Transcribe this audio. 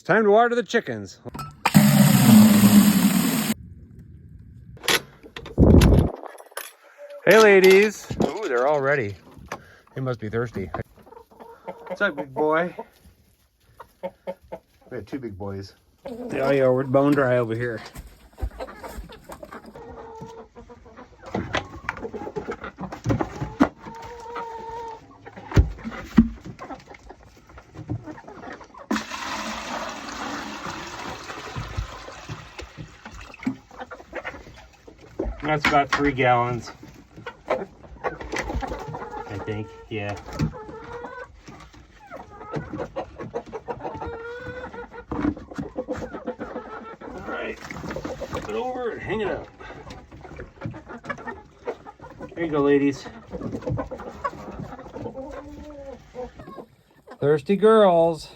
time to water the chickens. Hey ladies. Ooh, they're all ready. They must be thirsty. What's up, big boy? We had two big boys. Oh yeah, we're bone dry over here. That's about 3 gallons. I think, yeah. Alright, flip it over and hang it up. There you go, ladies. Thirsty girls.